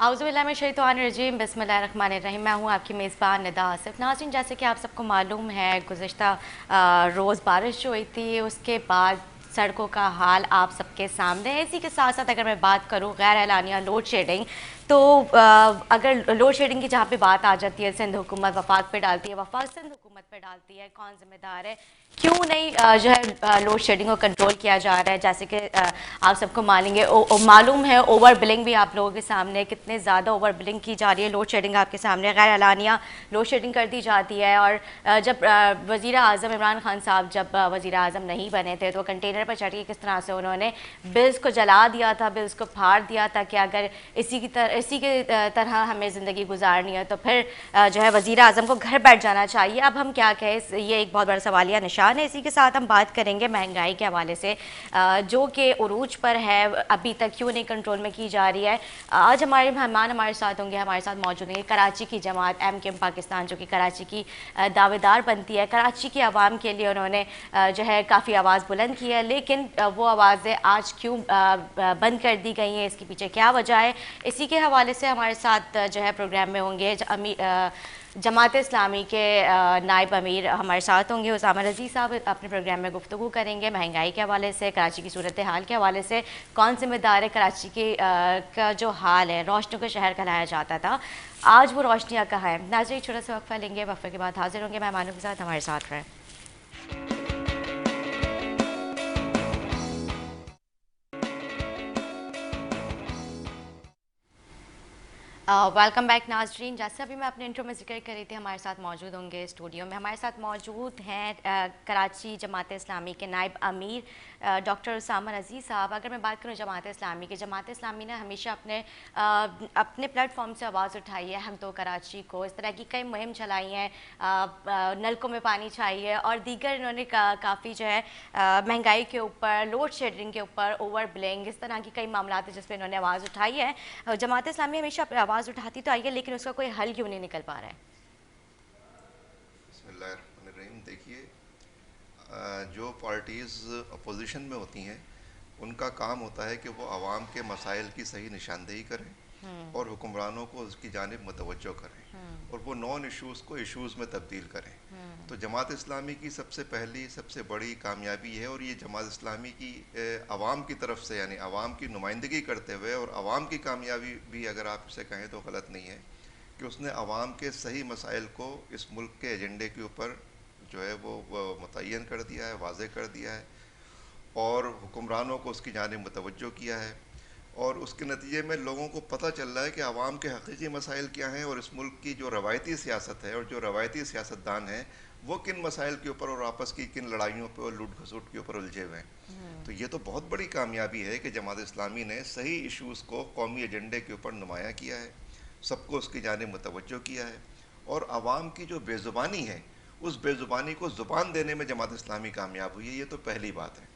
औज़ुबिल्लाहिमिनश्शैतानिर्रजीम बिस्मिल्लाहिर्रहमानिर्रहीम। मैं हूँ आपकी मेज़बान निदा आसिफ। नाज़रीन, जैसे कि आप सबको मालूम है, गुज़िश्ता रोज़ बारिश जो हुई थी उसके बाद सड़कों का हाल आप सबके सामने है। इसी के साथ साथ अगर मैं बात करूँ गैर एलानिया लोड शेडिंग, तो अगर लोड शेडिंग की जहाँ पे बात आ जाती है, सिंध हुकूमत वफाक पे डालती है, वफाक सिंध हुकूमत पे डालती है, कौन जिम्मेदार है, क्यों नहीं जो है लोड शेडिंग को कंट्रोल किया जा रहा है। जैसे कि आप सबको मालूम है, ओवर बिलिंग भी आप लोगों के सामने, कितने ज़्यादा ओवर बिलिंग की जा रही है। लोड शेडिंग आपके सामने गैर एलानिया लोड शेडिंग कर दी जाती है। और जब वज़ीर आज़म इमरान खान साहब जब वज़ीर आज़म नहीं बने थे, तो कंटेनर पर चढ़ के किस तरह से उन्होंने बिल्स को जला दिया था, बिल्स को फाड़ दिया था कि अगर इसी के तरह हमें ज़िंदगी गुजारनी है तो फिर जो है वज़ीर आज़म को घर बैठ जाना चाहिए। अब हम क्या कहें, ये एक बहुत बड़ा सवालिया निशान है। इसी के साथ हम बात करेंगे महंगाई के हवाले से, जो कि उरूज पर है, अभी तक क्यों नहीं कंट्रोल में की जा रही है। आज हमारे मेहमान हमारे साथ होंगे, हमारे साथ मौजूद हैं कराची की जमात MKM पाकिस्तान, जो कि कराची की दावेदार बनती है। कराची की आवाम के लिए उन्होंने जो है काफ़ी आवाज़ बुलंद की है, लेकिन वो आवाज़ें आज क्यों बंद कर दी गई हैं, इसके पीछे क्या वजह है। इसी के हवाले से हमारे साथ जो है प्रोग्राम में होंगे जमात इस्लामी के नायब अमीर हमारे साथ होंगे, उसामा रज़ी साहब अपने प्रोग्राम में गुफ्तगू करेंगे महंगाई के हवाले से, कराची की सूरत हाल के हवाले से, कौन जिम्मेदार है। कराची के का जो हाल है, रोशनी को शहर कहलाया जाता था, आज वो रोशनियाँ कहाँ है। नाज़रीन, छोटा सा वक्फा लेंगे, वक्फे के बाद हाजिर होंगे मेहमानों के साथ, हमारे साथ रहें। वेलकम बैक नाजरीन। जैसे अभी मैं अपने इंट्रो में जिक्र कर रही थी, हमारे साथ मौजूद होंगे स्टूडियो में, हमारे साथ मौजूद हैं कराची जमात इस्लामी के नायब अमीर डॉक्टर उसामा रज़ी साहब। अगर मैं बात करूँ जमात इस्लामी ने हमेशा अपने प्लेटफॉर्म से आवाज़ उठाई है, हम तो कराची को इस तरह की कई मुहिम चलाई हैं, नलकों में पानी चाहिए और दीगर। इन्होंने काफ़ी जो है महंगाई के ऊपर, लोड शेडिंग के ऊपर, ओवर बिलिंग, इस तरह की कई मामला है जिस पर इन्होंने आवाज़ उठाई है। जमात इस्लामी हमेशा आवाज़ उठाती तो आई है, लेकिन उसका कोई हल क्यों नहीं निकल पा रहा है। बिस्मिल्लाहिर्रहमानिर्रहीम। देखिए, जो पार्टीज़ अपोजिशन में होती हैं उनका काम होता है कि वो आवाम के मसाइल की सही निशानदेही करें और हुक्मरानों को उसकी जानिब मुतवज्जो करें और वो नॉन इशूज़ को इशूज़ में तब्दील करें। तो जमात इस्लामी की सबसे पहली सबसे बड़ी कामयाबी है, और ये जमात इस्लामी की आवाम की तरफ से, यानी आवाम की नुमाइंदगी करते हुए, और आवाम की कामयाबी भी अगर आप इसे कहें तो गलत नहीं है, कि उसने आवाम के सही मसाइल को इस मुल्क के एजेंडे के ऊपर जो है वो मुतय्यन कर दिया है, वाज़े कर दिया है, और हुक्मरानों को उसकी जानिब मुतवज्जो किया है। और उसके नतीजे में लोगों को पता चल रहा है कि आवाम के हकीकी मसाइल क्या हैं, और इस मुल्क की जो रवायती सियासत है और जो रवायती सियासतदान हैं वो किन मसाइल के ऊपर और आपस की किन लड़ाइयों पर और लूट खसूट के ऊपर उलझे हुए हैं। तो ये तो बहुत बड़ी कामयाबी है कि जमात इस्लामी ने सही इशूज़ को कौमी एजेंडे के ऊपर नुमाया किया है, सबको उसकी जानिब मुतवज्जो किया है, और आवाम की जो बेज़ुबानी है उस बेज़ुबानी को ज़ुबान देने में जमात इस्लामी कामयाब हुई है। ये तो पहली बात है।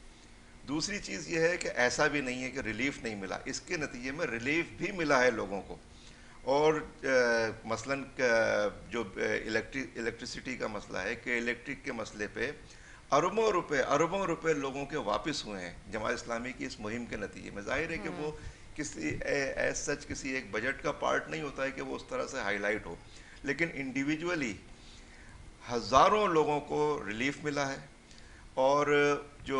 दूसरी चीज़ ये है कि ऐसा भी नहीं है कि रिलीफ नहीं मिला, इसके नतीजे में रिलीफ भी मिला है लोगों को। और मसलन जो इलेक्ट्रिसिटी का मसला है, कि इलेक्ट्रिक के मसले पे अरबों रुपए लोगों के वापस हुए हैं जमात इस्लामी की इस मुहिम के नतीजे में। जाहिर है कि वो किसी एज सच किसी एक बजट का पार्ट नहीं होता है कि वो उस तरह से हाईलाइट हो, लेकिन इंडिविजुअली हज़ारों लोगों को रिलीफ मिला है। और जो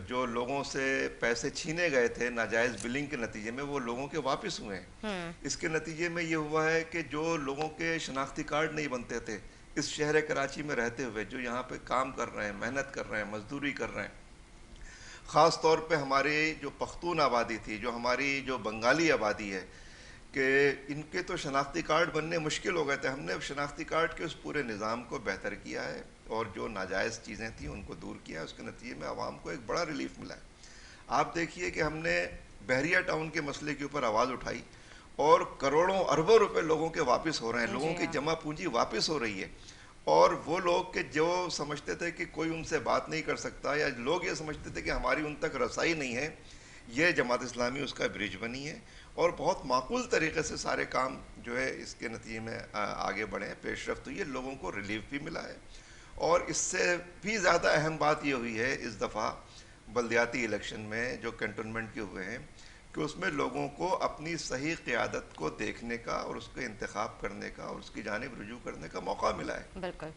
जो लोगों से पैसे छीने गए थे नाजायज़ बिलिंग के नतीजे में, वो लोगों के वापस हुए हैं। इसके नतीजे में ये हुआ है कि जो लोगों के शनाख्ती कार्ड नहीं बनते थे इस शहर कराची में रहते हुए, जो यहाँ पे काम कर रहे हैं, मेहनत कर रहे हैं, मजदूरी कर रहे हैं, ख़ास तौर पे हमारी जो पख्तून आबादी थी, जो हमारी जो बंगाली आबादी है, कि इनके तो शनाख्ती कार्ड बनने मुश्किल हो गए थे। हमने शनाख्ती कार्ड के उस पूरे निज़ाम को बेहतर किया है और जो नाजायज़ चीज़ें थी उनको दूर किया है। उसके नतीजे में आवाम को एक बड़ा रिलीफ मिला है। आप देखिए कि हमने बहरिया टाउन के मसले के ऊपर आवाज़ उठाई और करोड़ों अरबों रुपए लोगों के वापस हो रहे हैं, लोगों की जमा पूंजी वापस हो रही है। और वो लोग के जो समझते थे कि कोई उनसे बात नहीं कर सकता, या लोग ये समझते थे कि हमारी उन तक रसाई नहीं है, ये जमात इस्लामी उसका ब्रिज बनी है, और बहुत माकूल तरीके से सारे काम जो है इसके नतीजे में आगे बढ़े हैं, पेशरफ्त हुई है, लोगों को रिलीफ भी मिला है। और इससे भी ज़्यादा अहम बात ये हुई है इस दफ़ा बल्दियाती इलेक्शन में जो कैंटोनमेंट के हुए हैं, कि उसमें लोगों को अपनी सही क़ियादत को देखने का और उसको इंतखाब करने का और उसकी जानिब रुजू करने का मौका मिला है। बिल्कुल।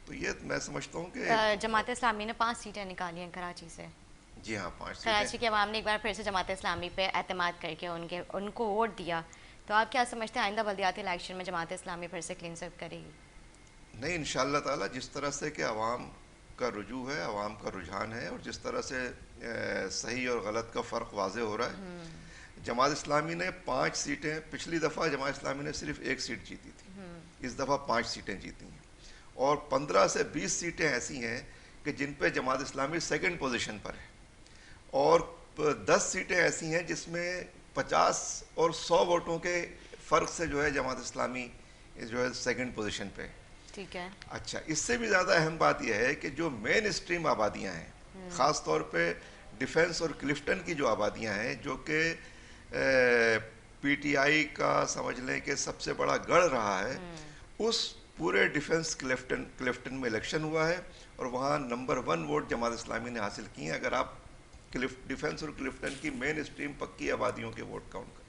तो ये मैं समझता हूँ कि जमात इस्लामी ने 5 सीटें निकाली हैं कराची से। जी हाँ, 5 सीटें। कराची के अवाम ने एक बार फिर से जमात इस्लामी पे एतमाद करके उनको वोट दिया। तो आप क्या समझते हैं आइंदा बल्दियाती इलेक्शन में जमात इस्लामी फिर से क्लीन स्वीप करेगी? नहीं, इंशाअल्लाह ताला जिस तरह से कि अवाम का रुजू है, अवाम का रुझान है और जिस तरह से सही और गलत का फ़र्क वाज़े हो रहा है। जमात इस्लामी ने 5 सीटें, पिछली दफ़ा जमात इस्लामी ने सिर्फ 1 सीट जीती थी, इस दफ़ा 5 सीटें जीती हैं और 15 से 20 सीटें ऐसी हैं कि जिन पे जमात इस्लामी सेकंड पोजीशन पर है और 10 सीटें ऐसी हैं जिसमें 50 और 100 वोटों के फ़र्क से जो है जमात इस्लामी जो है सेकंड पोजीशन पे है। ठीक है। अच्छा, इससे भी ज़्यादा अहम बात यह है कि जो मेन स्ट्रीम आबादियाँ हैं, ख़ास तौर पे डिफेंस और क्लिफ्टन की जो आबादियाँ हैं, जो कि पीटीआई का समझ लें कि सबसे बड़ा गढ़ रहा है, उस पूरे डिफेंस क्लिफ्टन में इलेक्शन हुआ है और वहाँ नंबर 1 वोट जमात इस्लामी ने हासिल किए हैं। अगर आप डिफेंस और क्लिफ्टन की मेन स्ट्रीम पक्की आबादियों के वोट काउंट कर,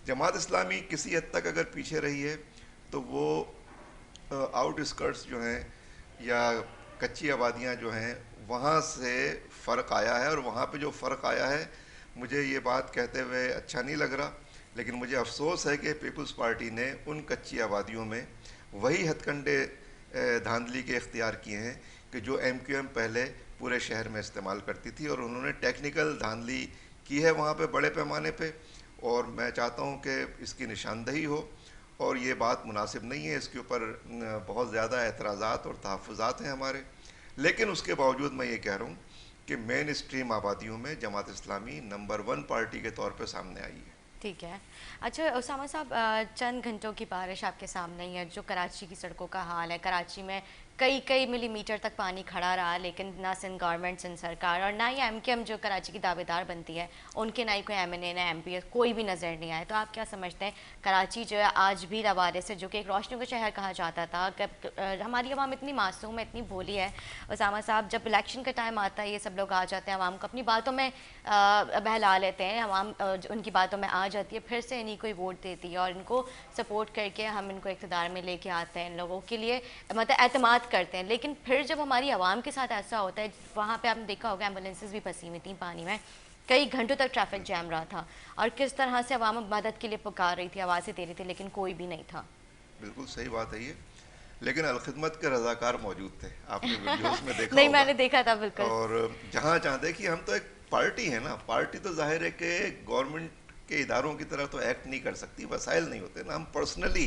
जमात इस्लामी किसी हद तक अगर पीछे रही है तो वो आउटस्कर्ट्स जो हैं या कच्ची आबादियां जो हैं वहाँ से फ़र्क आया है और वहाँ पे जो फ़र्क आया है, मुझे ये बात कहते हुए अच्छा नहीं लग रहा, लेकिन मुझे अफसोस है कि पीपल्स पार्टी ने उन कच्ची आबादियों में वही हथकंडे धांधली के इख्तियार किए हैं कि जो MQM पहले पूरे शहर में इस्तेमाल करती थी और उन्होंने टेक्निकल धांधली की है वहाँ पे बड़े पैमाने पे और मैं चाहता हूँ कि इसकी निशानदही हो और ये बात मुनासिब नहीं है। इसके ऊपर बहुत ज़्यादा एतराज़ात और तहफ़्फ़ुज़ात हैं हमारे, लेकिन उसके बावजूद मैं ये कह रहा हूँ कि मेन स्ट्रीम आबादियों में जमात इस्लामी नंबर 1 पार्टी के तौर पे सामने आई है। ठीक है। अच्छा उसामा साहब, चंद घंटों की बारिश आपके सामने ही है, जो कराची की सड़कों का हाल है। कराची में कई मिलीमीटर तक पानी खड़ा रहा, लेकिन ना सिंध गवर्नमेंट, सिंध सरकार और ना ही MQM जो कराची की दावेदार बनती है उनके, ना ही कोई MNA ना MP कोई भी नज़र नहीं आए। तो आप क्या समझते हैं कराची जो है आज भी लवारिस है, जो कि एक रोशनी का शहर कहा जाता था? हमारी आवाम इतनी मासूम है, इतनी भोली है उसामा साहब, जब इलेक्शन का टाइम आता है ये सब लोग आ जाते हैं, आवाम को अपनी बातों में बहला लेते हैं, आवाम उनकी बातों में आ जाती है, फिर से इन्हीं को वोट देती है और इनको सपोर्ट करके हम इनको इक़्तिदार में लेके आते हैं, इन लोगों के लिए मतलब एतमाद करते हैं। लेकिन फिर जब हमारी आवाम के साथ ऐसा होता है, वहाँ पे आपने देखा होगा एम्बुलेंसेस भी फंसी हुई थी पानी में, कई घंटों तक ट्रैफिक जैम रहा था और किस तरह से आवाम मदद के लिए पुकार रही थी, आवाज़ें दे रही थी, लेकिन कोई भी नहीं था। बिल्कुल सही बात है ये, लेकिन अलखिदमत के रज़ाकार मौजूद थे, आपने वीडियोस में देखा नहीं होगा। मैंने देखा था बिल्कुल। और जहाँ देखिए हम तो एक पार्टी है ना, पार्टी तो जाहिर है कि गवर्नमेंट के इदारों की तरह तो एक्ट नहीं कर सकती, वसाइल नहीं होते ना, हम पर्सनली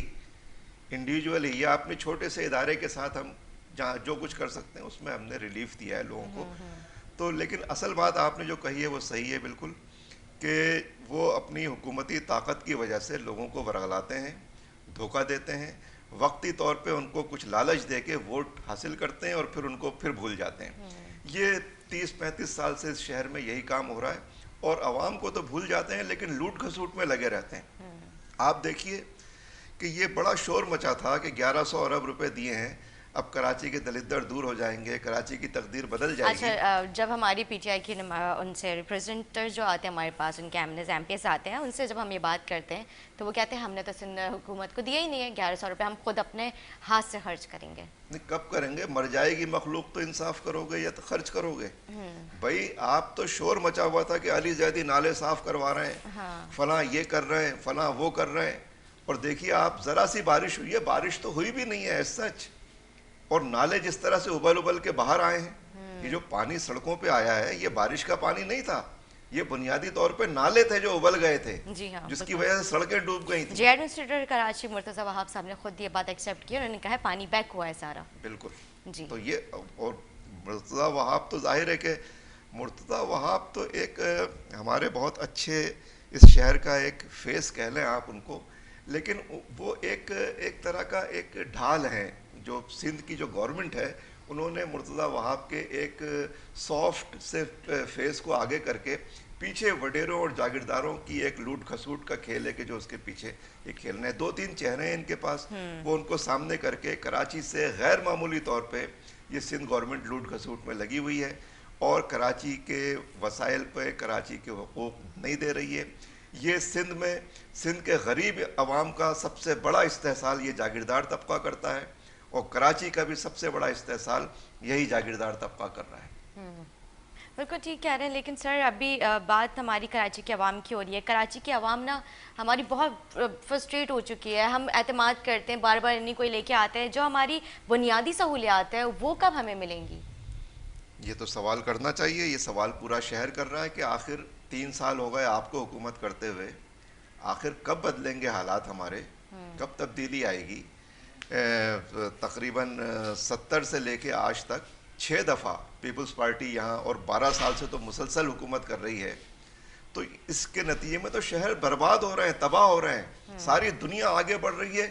इंडिविजुअली या अपने छोटे से इदारे के साथ हम जहाँ जो कुछ कर सकते हैं उसमें हमने रिलीफ दिया है लोगों को। तो लेकिन असल बात आपने जो कही है वो सही है बिल्कुल, कि वो अपनी हुकूमती ताकत की वजह से लोगों को वरगलाते हैं, धोखा देते हैं, वक्ती तौर पे उनको कुछ लालच दे के वोट हासिल करते हैं और फिर उनको फिर भूल जाते हैं। ये 30-35 साल से इस शहर में यही काम हो रहा है और आवाम को तो भूल जाते हैं लेकिन लूट खसूट में लगे रहते हैं। आप देखिए कि ये बड़ा शोर मचा था कि 1100 अरब रुपए दिए हैं, अब कराची के दलिद्दर दूर हो जाएंगे, कराची की तकदीर बदल जाएगी। अच्छा, जब हमारी PTI की उनसे रिप्रेजेंटेटिव जो आते हैं हमारे पास, उनके MNAs MPs आते हैं, उनसे जब हम ये बात करते हैं तो वो कहते हैं हमने तो सिंध हुकूमत को दिया ही नहीं है 1100 रुपये, हम खुद अपने हाथ से खर्च करेंगे। नहीं, कब करेंगे? मर जाएगी मखलूक तो इंसाफ करोगे या तो खर्च करोगे? भाई आप तो शोर मचा हुआ था कि अली जैदी नाले साफ करवा रहे हैं, हाँ। फला ये कर रहे हैं, फला वो कर रहे हैं, और देखिए आप ज़रा सी बारिश हुई है, बारिश तो हुई भी नहीं है सच, और नाले जिस तरह से उबल उबल के बाहर आए हैं, ये जो पानी सड़कों पे आया है ये बारिश का पानी नहीं था, ये बुनियादी तौर पे नाले थे जो उबल गए थे। जी हाँ, जिसकी वजह से सड़कें डूब गई थी। एडमिनिस्ट्रेटर कराची मुर्तज़ा वहाब साहब ने खुद ये बात एक्सेप्ट की, उन्होंने कहा है पानी बैक हुआ है सारा। बिल्कुल जी। तो ये, और मुर्तज़ा वहाब तो जाहिर है कि मुर्तज़ा वहाब तो एक हमारे बहुत अच्छे इस शहर का एक फेस कह लें आप उनको, लेकिन वो एक तरह का एक ढाल है जो सिंध की जो गवर्नमेंट है, उन्होंने मुर्तज़ा वहाब के एक सॉफ्ट से फेस को आगे करके पीछे वडेरों और जागीरदारों की एक लूट खसूट का खेल है कि जो उसके पीछे ये खेलना है, 2-3 चेहरे हैं इनके पास, वो उनको सामने करके कराची से गैर मामूली तौर पे ये सिंध गवर्नमेंट लूट खसूट में लगी हुई है और कराची के वसाइल पे कराची के हुकूक नहीं दे रही है। ये सिंध के गरीब अवाम का सबसे बड़ा इस्तेहसाल ये जागीरदार तबका करता है, और कराची का भी सबसे बड़ा इस्तेहसाल यही जागीरदार तबका कर रहा है। बिल्कुल ठीक कह रहे हैं, लेकिन सर अभी बात हमारी कराची के अवाम की हो रही है। कराची की अवाम ना हमारी बहुत फ्रस्ट्रेट हो चुकी है। हम एतमाद करते हैं, बार बार इन्हीं कोई लेके आते हैं, जो हमारी बुनियादी सहूलियात है वो कब हमें मिलेंगी? ये तो सवाल करना चाहिए, ये सवाल पूरा शहर कर रहा है कि आखिर 3 साल हो गए आपको हुकूमत करते हुए, आखिर कब बदलेंगे हालात हमारे, कब तब्दीली आएगी। तकरीबन 70 से लेके आज तक 6 दफ़ा पीपल्स पार्टी यहाँ, और 12 साल से तो मुसलसल हुकूमत कर रही है। तो इसके नतीजे में तो शहर बर्बाद हो रहे हैं, तबाह हो रहे हैं, सारी दुनिया आगे बढ़ रही है,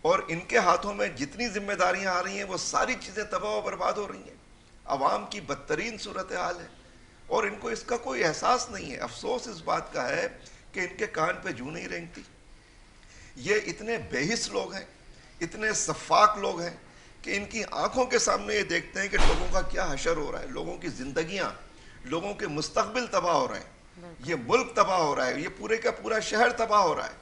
और इनके हाथों में जितनी जिम्मेदारियां आ रही हैं वो सारी चीज़ें तबाह और बर्बाद हो रही हैं। अवाम की बदतरीन सूरत हाल है, और इनको इसका कोई एहसास नहीं है। अफसोस इस बात का है कि इनके कान पे जूं नहीं रेंगती। ये इतने बेहिस लोग हैं, इतने सफाक लोग हैं कि इनकी आंखों के सामने ये देखते हैं कि लोगों का क्या हशर हो रहा है, लोगों की जिंदगियां, लोगों के मुस्तकबिल तबाह हो रहे हैं, ये मुल्क तबाह हो रहा है, ये पूरे का पूरा शहर तबाह हो रहा है,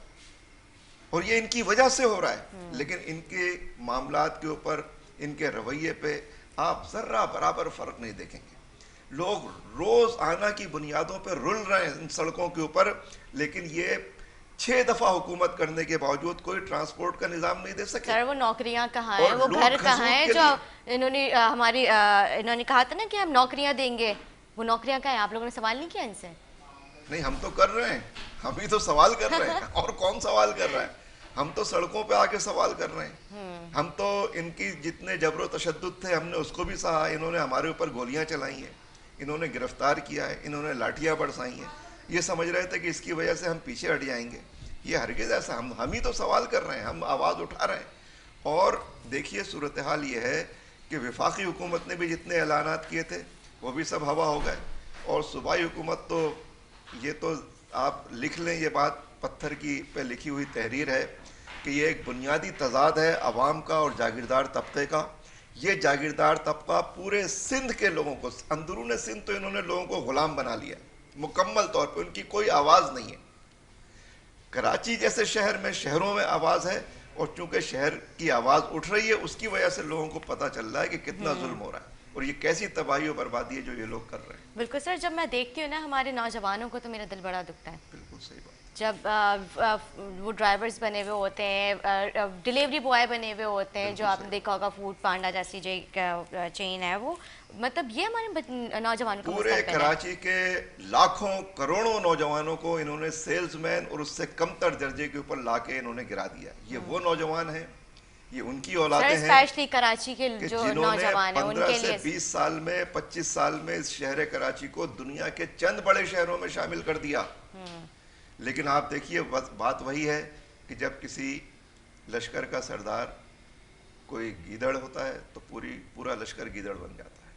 और ये इनकी वजह से हो रहा है। लेकिन इनके मामलात के ऊपर, इनके रवैये पे आप जर्रा बराबर फर्क नहीं देखेंगे। लोग रोज आना की बुनियादों पर रुल रहे हैं इन सड़कों के ऊपर, लेकिन ये 6 दफा हुकूमत करने के बावजूद कोई ट्रांसपोर्ट का निजाम नहीं दे सके। सर वो नौकरियां कहाँ हैं, वो घर कहाँ हैं जो इन्होंने इन्होंने कहा था ना कि हम नौकरियां देंगे, वो नौकरियां कहाँ हैं? आप लोगों ने सवाल नहीं किया इनसे? नहीं, हम तो कर रहे हैं, हम ही तो सवाल कर रहे हैं और कौन सवाल कर रहा है? हम तो सड़कों पे आके सवाल कर रहे हैं। हम तो इनकी जितने जबरो तशद्दुद थे हमने उसको भी सहा। इन्होंने हमारे ऊपर गोलियां चलाई हैं, इन्होंने गिरफ्तार किया है, इन्होंने लाठियां बरसाई हैं। ये समझ रहे थे कि इसकी वजह से हम पीछे हट जाएंगे, ये हरगिज़ ऐसा। हम ही तो सवाल कर रहे हैं, हम आवाज़ उठा रहे हैं। और देखिए सूरत हाल ये है कि वफाकी हुकूमत ने भी जितने ऐलानात किए थे वो भी सब हवा हो गए, और सूबाई हुकूमत तो ये तो आप लिख लें, ये बात पत्थर की पे लिखी हुई तहरीर है कि ये एक बुनियादी तजाद है अवाम का और जागीरदार तबके का। ये जागीरदार तबका पूरे सिंध के लोगों को, अंदरून सिंध तो इन्होंने लोगों को गुलाम बना लिया मुकम्मल तौर पे, उनकी कोई आवाज़ नहीं है। कराची जैसे शहर में, शहरों में आवाज़ है, और चूंकि शहर की आवाज़ उठ रही है उसकी वजह से लोगों को पता चल रहा है कि कितना जुल्म हो रहा है और ये कैसी तबाही और बर्बादी है जो ये लोग कर रहे हैं। बिल्कुल सर, जब मैं देखती हूँ ना हमारे नौजवानों को तो मेरा दिल बड़ा दुखता है। बिल्कुल सही बात। जब वो ड्राइवर्स बने हुए होते हैं, डिलीवरी बॉय बने हुए होते हैं, जो आपने देखा होगा फूड पांडा जैसी जो चेन है, वो मतलब ये हमारे नौजवानों को पूरे कराची के लाखों करोड़ों नौजवानों को इन्होंने सेल्समैन और उससे कमतर दर्जे के ऊपर लाके इन्होंने गिरा दिया। ये वो नौजवान हैं, ये उनकी औलादें हैं, स्पेशली कराची के जो नौजवान हैं उनके लिए 20 साल में 25 साल में इस शहर कराची को दुनिया के चंद बड़े शहरों में शामिल कर दिया। लेकिन आप देखिए बात वही है कि जब किसी लश्कर का सरदार कोई गीदड़ होता है तो पूरा लश्कर गीदड़ बन जाता है।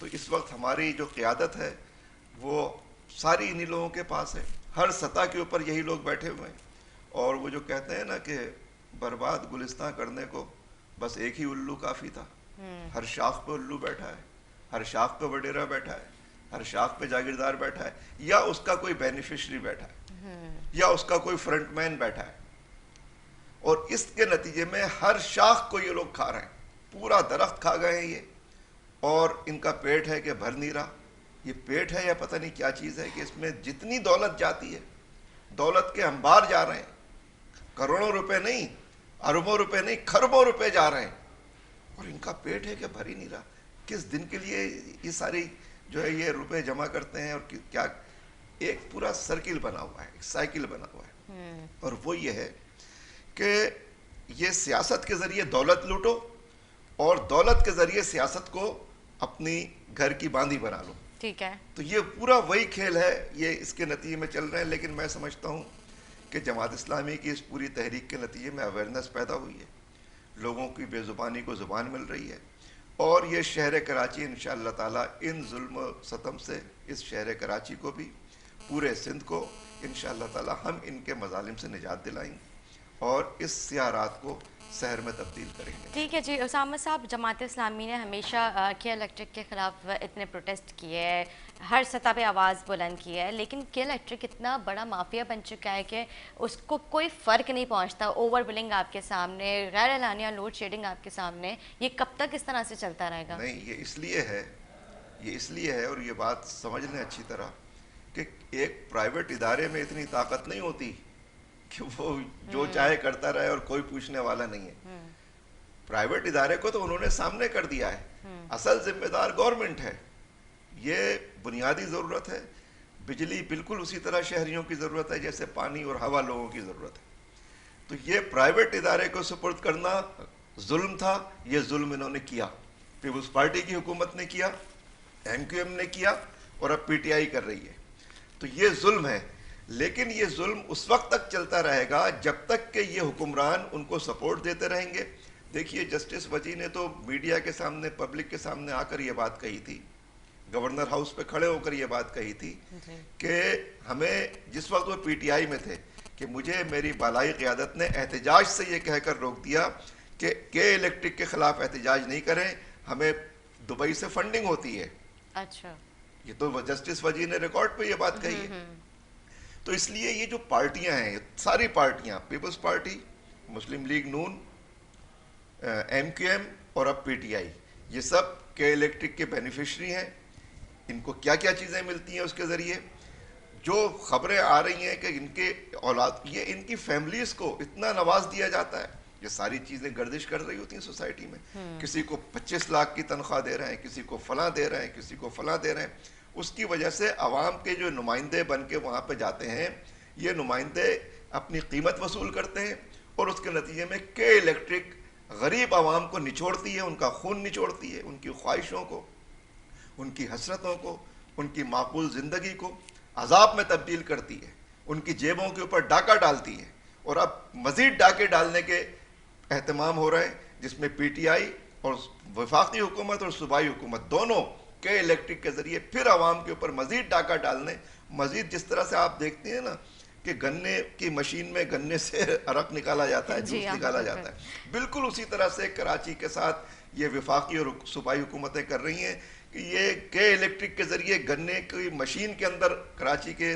तो इस वक्त हमारी जो क़यादत है वो सारी इन्हीं लोगों के पास है, हर सतह के ऊपर यही लोग बैठे हुए हैं। और वो जो कहते हैं ना कि बर्बाद गुलिस्तां करने को बस एक ही उल्लू काफ़ी था। हर शाख पे उल्लू बैठा है, हर शाख पे वडेरा बैठा है, हर शाख पे जागीरदार बैठा है, या उसका कोई बेनिफिशरी बैठा है, या उसका कोई फ्रंटमैन बैठा है। और इसके नतीजे में हर शाख को ये लोग खा रहे हैं, पूरा दरख्त खा गए हैं ये। और इनका पेट है कि भर नहीं रहा, ये पेट है या पता नहीं क्या चीज़ है कि इसमें जितनी दौलत जाती है, दौलत के अंबार जा रहे हैं, करोड़ों रुपए नहीं, अरबों रुपए नहीं, खरबों रुपए जा रहे हैं, और इनका पेट है कि भर ही नहीं रहा। किस दिन के लिए ये सारी जो है ये रुपए जमा करते हैं, और क्या एक पूरा सर्किल बना हुआ है, एक साइकिल बना हुआ है। और वो ये है कि ये सियासत के ज़रिए दौलत लूटो और दौलत के ज़रिए सियासत को अपनी घर की बांदी बना लो। ठीक है, तो ये पूरा वही खेल है, ये इसके नतीजे में चल रहे हैं। लेकिन मैं समझता हूँ कि जमात इस्लामी की इस पूरी तहरीक के नतीजे में अवेयरनेस पैदा हुई है, लोगों की बेज़ुबानी को ज़ुबान मिल रही है, और ये शहर कराची इंशाअल्लाह ताला इन जुल्म सतम से, इस शहर कराची को भी, पूरे सिंध को इंशाअल्लाह ताला हम इनके मजालिम से निजात दिलाएंगे। और इस सियारात को शहर में तब्दील करेंगे। ठीक है जी। उसामा साहब, जमात इस्लामी ने हमेशा के इलेक्ट्रिक के ख़िलाफ़ इतने प्रोटेस्ट किए हैं, हर सतह पे आवाज़ बुलंद की है, लेकिन के इलेक्ट्रिक इतना बड़ा माफिया बन चुका है कि उसको कोई फ़र्क नहीं पहुंचता। ओवर बिलिंग आपके सामने, गैर एलानिया लोड शेडिंग आपके सामने, ये कब तक इस तरह से चलता रहेगा? नहीं, ये इसलिए है और ये बात समझ लें अच्छी तरह कि एक प्राइवेट इदारे में इतनी ताकत नहीं होती कि वो जो चाहे करता रहे और कोई पूछने वाला नहीं है। प्राइवेट इदारे को तो उन्होंने सामने कर दिया है, असल जिम्मेदार गवर्नमेंट है। ये बुनियादी ज़रूरत है। बिजली बिल्कुल उसी तरह शहरियों की ज़रूरत है जैसे पानी और हवा लोगों की ज़रूरत है। तो ये प्राइवेट इदारे को सुपुर्द करना जुल्म था, ये जुल्म इन्होंने किया। पीपुल्स पार्टी की हुकूमत ने किया, MQM ने किया और अब PTI कर रही है। तो ये जुल्म है, लेकिन ये जुल्म उस वक्त तक चलता रहेगा जब तक कि ये हुक्मरान उनको सपोर्ट देते रहेंगे। देखिए, जस्टिस वजी ने तो मीडिया के सामने, पब्लिक के सामने आकर ये बात कही थी, गवर्नर हाउस पे खड़े होकर ये बात कही थी कि हमें, जिस वक्त वो PTI में थे, कि मुझे मेरी बालाई क़यादत ने एहतजाज से ये कहकर रोक दिया कि के इलेक्ट्रिक के खिलाफ एहतजाज नहीं करें, हमें दुबई से फंडिंग होती है। अच्छा, ये तो जस्टिस वजी ने रिकॉर्ड पे ये बात कही है। तो इसलिए ये जो पार्टियां हैं, सारी पार्टियां, पीपल्स पार्टी, मुस्लिम लीग नून, MQM और अब PTI, ये सब के इलेक्ट्रिक के बेनिफिशरी हैं। इनको क्या क्या चीज़ें मिलती हैं उसके ज़रिए। जो खबरें आ रही हैं कि इनके औलाद, ये इनकी फैमिलीज को इतना नवाज दिया जाता है, ये सारी चीज़ें गर्दिश कर रही होती हैं सोसाइटी में। किसी को 25 लाख की तनख्वाह दे रहे हैं, किसी को फलां दे रहे हैं, किसी को फलां दे रहे हैं। उसकी वजह से आवाम के जो नुमाइंदे बन के वहाँ पर जाते हैं, ये नुमाइंदे अपनी कीमत वसूल करते हैं और उसके नतीजे में के इलेक्ट्रिक गरीब आवाम को निचोड़ती है, उनका खून निचोड़ती है, उनकी ख्वाहिशों को, उनकी हसरतों को, उनकी माकूल ज़िंदगी को अजाब में तब्दील करती है, उनकी जेबों के ऊपर डाका डालती है। और अब मज़ीद डाके डालने के एहतमाम हो रहे हैं, जिसमें PTI और वफाकी हुकूमत और सूबाई हुकूमत दोनों के इलेक्ट्रिक के ज़रिए फिर आवाम के ऊपर मज़ीद डाका डालने, मज़ीद जिस तरह से आप देखते हैं ना कि गन्ने की मशीन में गन्ने से अरक निकाला जाता है, जूस निकाला जाता है, बिल्कुल उसी तरह से कराची के साथ ये वफाकी और सूबाई हुकूमतें कर रही हैं कि ये के इलेक्ट्रिक के ज़रिए गन्ने की मशीन के अंदर कराची के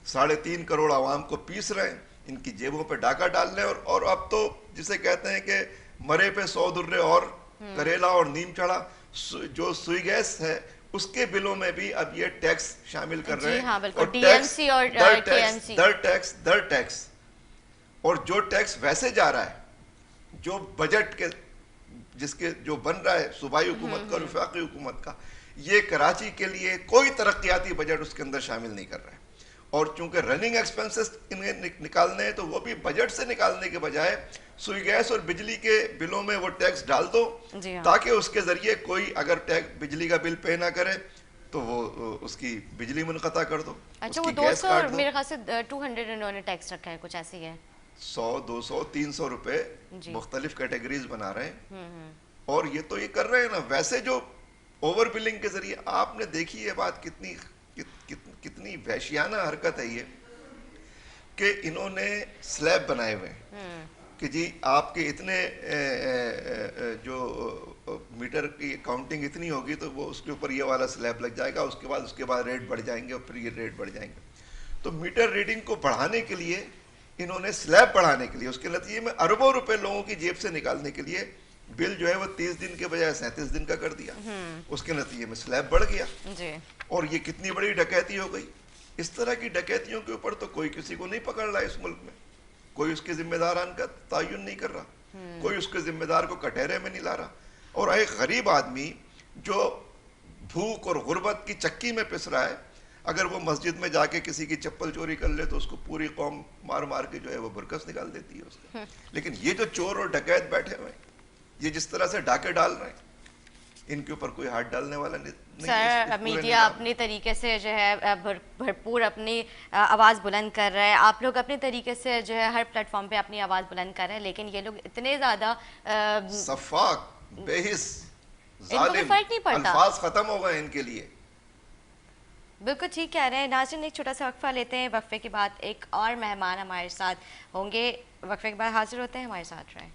3.5 करोड़ आवाम को पीस रहे हैं, इनकी जेबों पे डाका डाल रहे हैं। और अब तो जिसे कहते हैं कि मरे पे 100 दुर्रे और करेला और नीम चढ़ा, जो सुई गैस है उसके बिलों में भी अब ये टैक्स शामिल कर रहे हैं। हाँ, और DMC और KMC, दर टैक्स और जो टैक्स वैसे जा रहा है, जो बजट के जिसके जो बन रहा है सूबाई हुकूमत का और वफाकी हुकूमत का, ये कराची के लिए कोई तरक्याती बजट उसके अंदर शामिल नहीं कर रहा है। और चूंकि रनिंग एक्सपेंसेस इन्हें निकालने हैं, तो वो भी बजट से निकालने के बजाय सुई गैस और बिजली के बिलों में वो टैक्स डाल दो, ताकि उसके जरिए कोई अगर टैक्स बिजली का बिल पे ना करे तो वो उसकी बिजली मुनक़ता कर दो। अच्छा, वो 200 मेरे ख्याल से 200 इन्होंने टैक्स रखा है, कुछ ऐसी है, 100, 200, 300 रुपए मुख्तलिफ कैटेगरीज बना रहे हैं। और ये तो ये कर रहे हैं ना। वैसे जो ओवर बिलिंग के जरिए, आपने देखी ये बात कितनी वहशियाना हरकत है ये, कि इन्होंने स्लैब बनाए हुए हैं कि जी आपके इतने जो मीटर की काउंटिंग इतनी होगी तो वो उसके ऊपर ये वाला स्लैब लग जाएगा, उसके बाद रेट बढ़ जाएंगे और फिर ये रेट बढ़ जाएंगे। तो मीटर रीडिंग को बढ़ाने के लिए इन्होंने स्लैब बढ़ाने के लिए, उसके नतीजे में अरबों रुपए लोगों की जेब से निकालने के लिए बिल जो है वो 30 दिन के बजाय 37 दिन का कर दिया। उसके नतीजे में स्लैब बढ़ गया जी। और ये कितनी बड़ी डकैती हो गई। इस तरह की डकैतियों के ऊपर तो कोई किसी को नहीं पकड़ रहा इस मुल्क में, कोई उसके जिम्मेदारान का तयन नहीं कर रहा, कोई उसके जिम्मेदार को कटहरे में नहीं ला रहा। और एक गरीब आदमी जो भूख और गुर्बत की चक्की में पिस रहा है, अगर वो मस्जिद में जाके किसी की चप्पल चोरी कर ले तो उसको पूरी कौम मार मार के जो है वो बरकस निकाल देती है उसका। लेकिन ये जो चोर और डकैत बैठे हुए हैं, ये जिस तरह से डाके डाल रहे हैं, इनके ऊपर कोई हाथ डालने वाला नहीं। सर, मीडिया अपने तरीके से जो है भरपूर अपनी आवाज़ बुलंद कर रहा है, आप लोग अपने तरीके से जो है हर प्लेटफॉर्म पे अपनी आवाज़ बुलंद कर रहे हैं, लेकिन ये लोग इतने ज़्यादा सफाक, बेहिस, जालिम, फर्क नहीं पड़ता, अल्फाज खत्म हो गए इनके लिए। बिल्कुल ठीक कह रहे हैं। नाज़रीन, एक छोटा सा वक्फा लेते हैं, वक्फे के बाद एक और मेहमान हमारे साथ होंगे। वक्फे के बाद हाजिर होते हैं, हमारे साथ रहें।